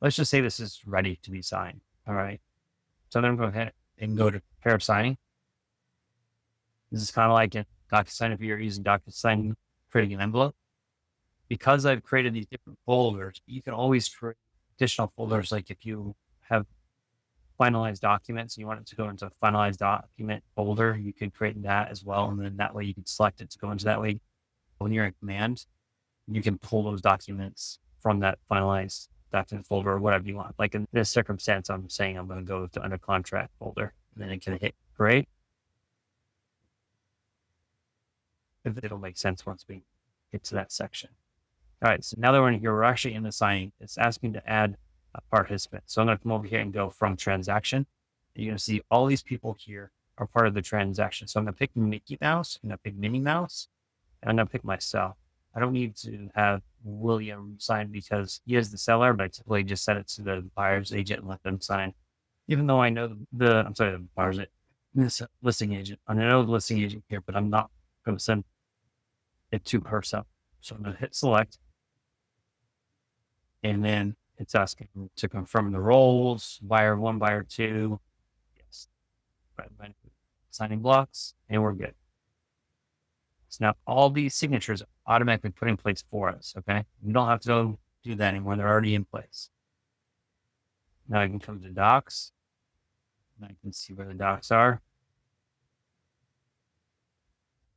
let's just say this is ready to be signed. All right. So then I'm going to go ahead and go to pair of signing. This is kind of like in DocuSign if you're using DocuSign creating an envelope. Because I've created these different folders, you can always create additional folders. Like if you have finalized documents, you want it to go into a finalized document folder, you could create that as well. And then that way you can select it to go into that way. When you're in command, you can pull those documents from that finalized document folder or whatever you want. Like in this circumstance, I'm saying I'm going to go to under contract folder, and then it can hit create. It'll make sense once we get to that section. All right, so now that we're in here, we're actually in the signing. It's asking to add a participant. So I'm going to come over here and go from transaction. You're going to see all these people here are part of the transaction. So I'm going to pick Mickey Mouse, I'm going to pick Minnie Mouse, and I'm going to pick myself. I don't need to have William sign because he is the seller, but I typically just set it to the buyer's agent and let them sign. Even though I know the buyer's agent, this listing agent. I know the listing agent here, but I'm not going to send it to herself. So I'm going to hit select. And then it's asking to confirm the roles, buyer one, buyer two. Yes. Right. Signing blocks, and we're good. So now all these signatures automatically put in place for us. Okay. You don't have to go do that anymore. They're already in place. Now I can come to docs. And I can see where the docs are.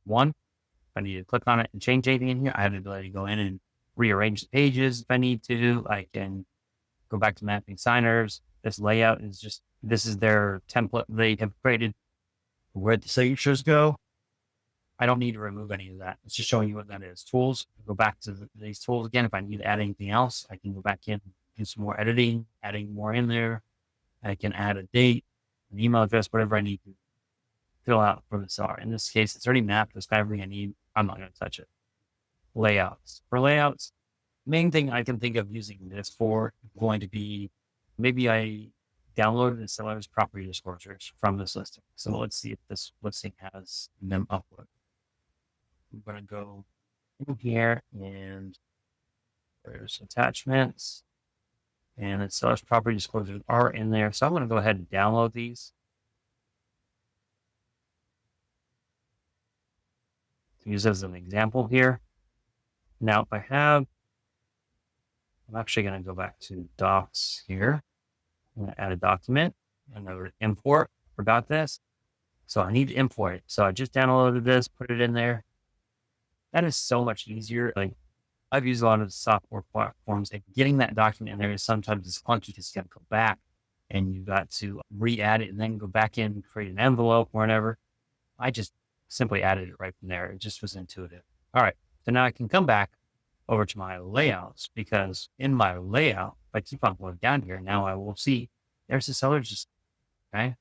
One, if I need to click on it and change anything in here, I have the ability to go in and rearrange the pages if I need to. I can go back to mapping signers. This layout is just, this is their template they have created where the signatures go. I don't need to remove any of that. It's just showing you what that is. Tools, go back to these tools again. If I need to add anything else, I can go back in, do some more editing, adding more in there. I can add a date, an email address, whatever I need to fill out for the seller. In this case, it's already mapped. It's got everything I need. I'm not going to touch it. Layouts. For layouts, main thing I can think of using this for going to be, maybe I downloaded the seller's property disclosures from this listing. So let's see if this listing has them uploaded. I'm going to go in here and there's attachments and the seller's property disclosures are in there. So I'm going to go ahead and download these. To use as an example here. Now, if I have, I'm actually going to go back to docs here. I'm going to add a document. I'm going to import. Forgot this. So I need to import it. So I just downloaded this, put it in there. That is so much easier. Like I've used a lot of software platforms and getting that document in there is sometimes it's clunky because you got to go back and you've got to re-add it and then go back in and create an envelope or whatever. I just simply added it right from there. It just was intuitive. All right. So now I can come back over to my layouts because in my layout, if I keep on going down here, now I will see there's the seller's just, okay.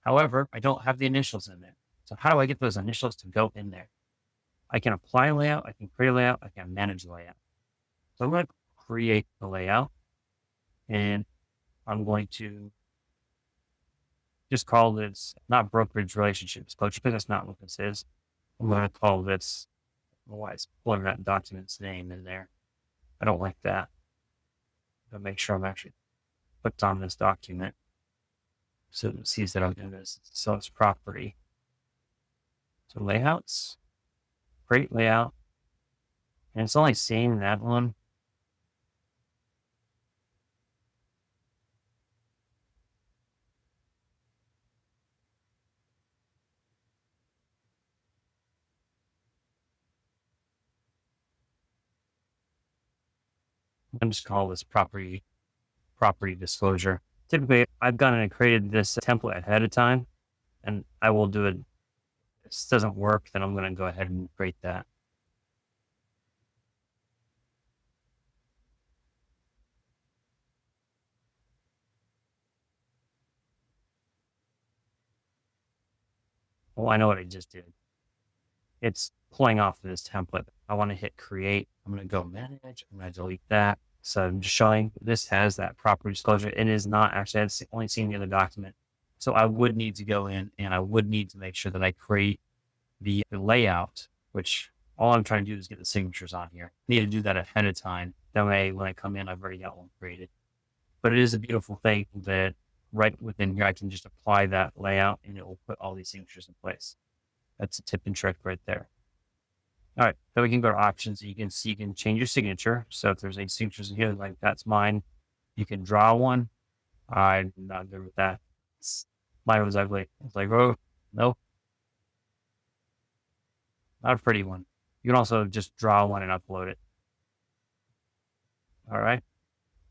However, I don't have the initials in there. So how do I get those initials to go in there? I can apply a layout, I can create a layout, I can manage the layout. So I'm going to create the layout and I'm going to just call this not brokerage relationships coach because that's not what this is. I'm going to call this, why it's pulling that document's name in there. I don't like that. But make sure I'm actually clicked on this document so it sees that I'm doing this. So it's property. So layouts, create layout. And it's only saying that one. I'm just call this property disclosure. Typically, I've gone and created this template ahead of time, and I will do it. If this doesn't work, then I'm going to go ahead and create that. Well, I know what I just did. It's pulling off of this template. I want to hit create. I'm going to go manage. I'm going to delete that. So I'm just showing this has that property disclosure. It is not actually, it's only seeing the other document. So I would need to go in and I would need to make sure that I create the layout, which all I'm trying to do is get the signatures on here. I need to do that ahead of time. That way, when I come in, I've already got one created. But it is a beautiful thing that right within here, I can just apply that layout and it will put all these signatures in place. That's a tip and trick right there. All right. Then we can go to options. You can see, you can change your signature. So if there's any signatures in here, like that's mine, you can draw one. I'm not good with that. Mine was ugly. It's like, oh, no, not a pretty one. You can also just draw one and upload it. All right.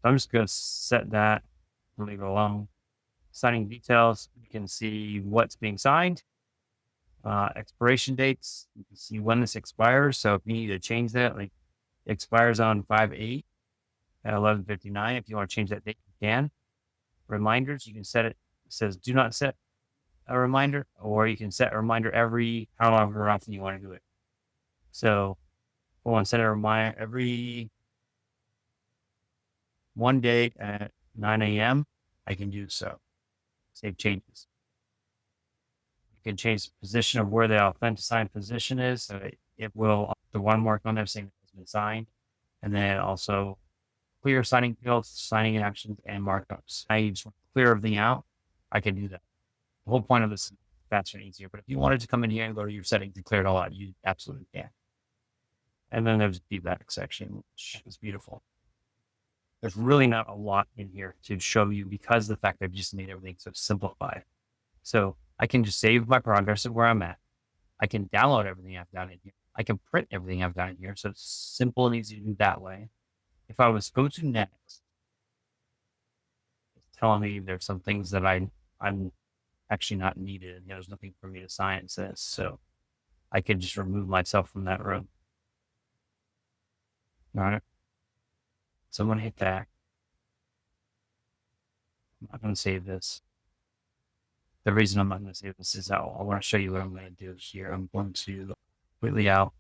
So I'm just going to set that, leave it alone. Signing details, you can see what's being signed, expiration dates, you can see when this expires. So if you need to change that, like it expires on 5/8 at 11:59. If you want to change that date, you can. Reminders, you can set it. It says do not set a reminder, or you can set a reminder every however often you want to do it. So if I want to set a reminder every one day at 9 a.m., I can do so. Save changes. You can change the position of where the authentic signed position is. So it will, the one mark on there saying it has been signed. And then also clear signing fields, signing actions, and markups. I just want to clear everything out. I can do that. The whole point of this is faster and easier. But if you wanted to come in here and go to your settings and clear it all out, you absolutely can. And then there's a feedback section, which is beautiful. There's really not a lot in here to show you because of the fact I've just made everything so simplified. So I can just save my progress of where I'm at. I can download everything I've done in here. I can print everything I've done in here. So it's simple and easy to do that way. If I was go to next, it's telling me there's some things that I'm actually not needed. And there's nothing for me to sign, it says. So I could just remove myself from that room. All right. So I'm going to hit back. I'm not going to save this. The reason I'm not going to save this is I want to show you what I'm going to do here. I'm going to completely out.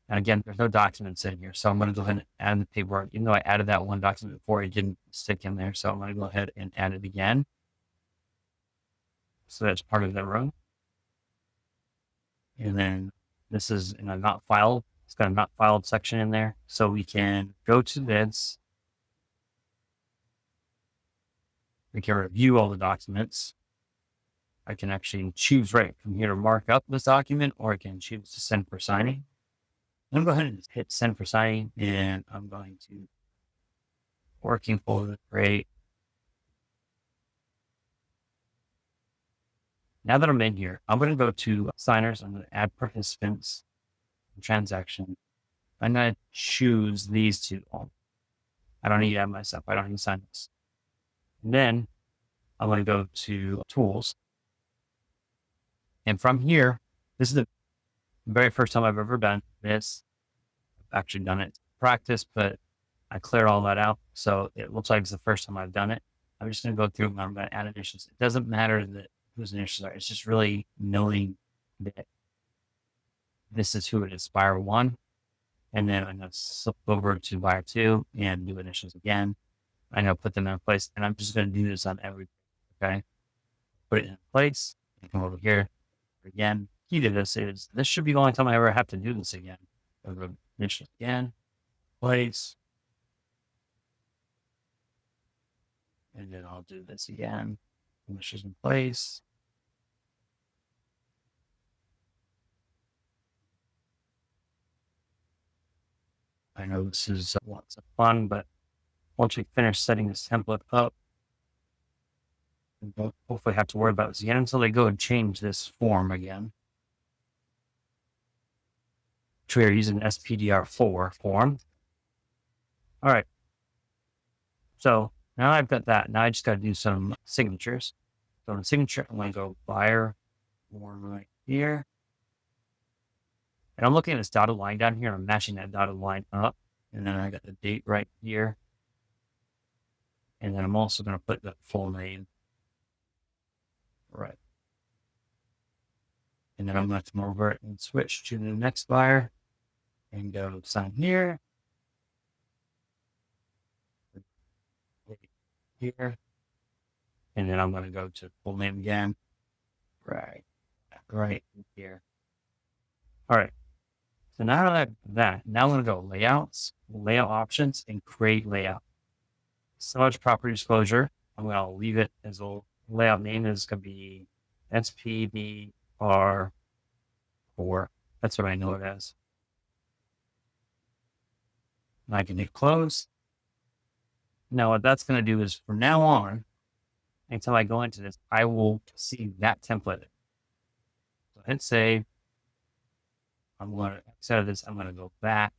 And again, there's no documents in here. So I'm going to go ahead and add the paperwork. Even though I added that one document before, it didn't stick in there. So I'm going to go ahead and add it again. So that's part of the row. And then this is in a not filed. It's got a not filed section in there. So we can go to this. We can review all the documents. I can actually choose right from here to mark up this document, or I can choose to send for signing. I'm going to go ahead and hit send for signing, and I'm going to working folder, great. Now that I'm in here, I'm going to go to signers. I'm going to add participants, transaction. I'm going to choose these two. I don't need to add myself. I don't need to sign this. And then I'm going to go to tools. And from here, this is the very first time I've ever done this. I've actually done it in practice, but I cleared all that out. So it looks like it's the first time I've done it. I'm just going to go through and I'm going to add initials. It doesn't matter that whose initials are. It's just really knowing that this is who it is, buyer one. And then I'm going to slip over to buyer two and do initials again. I'm going to put them in place. And I'm just going to do this on every, okay? Put it in place. Come over here again. Key to this is this should be the only time I ever have to do this again. Initials again. Place. And then I'll do this again. Initials in place. I know this is lots of fun, but once we finish setting this template up, we don't hopefully have to worry about this again until they go and change this form again. Which we are using SPDR4 form. All right. So now I've got that. Now I just got to do some signatures. So in signature, I'm going to go buyer form right here. And I'm looking at this dotted line down here. I'm matching that dotted line up. And then I got the date right here. And then I'm also going to put the full name. Right. And then I'm going to come over and switch to the next buyer and go sign here. Here. And then I'm going to go to full name again. Right here. All right. So now that now I'm going to go layouts, layout options, and create layout. Much property disclosure. I'm going to leave it as a layout name is going to be SPDR4. That's what I know it as. And I can hit close. Now what that's going to do is from now on, until I go into this, I will see that template. So hit save. I'm going to, instead of this, I'm going to go back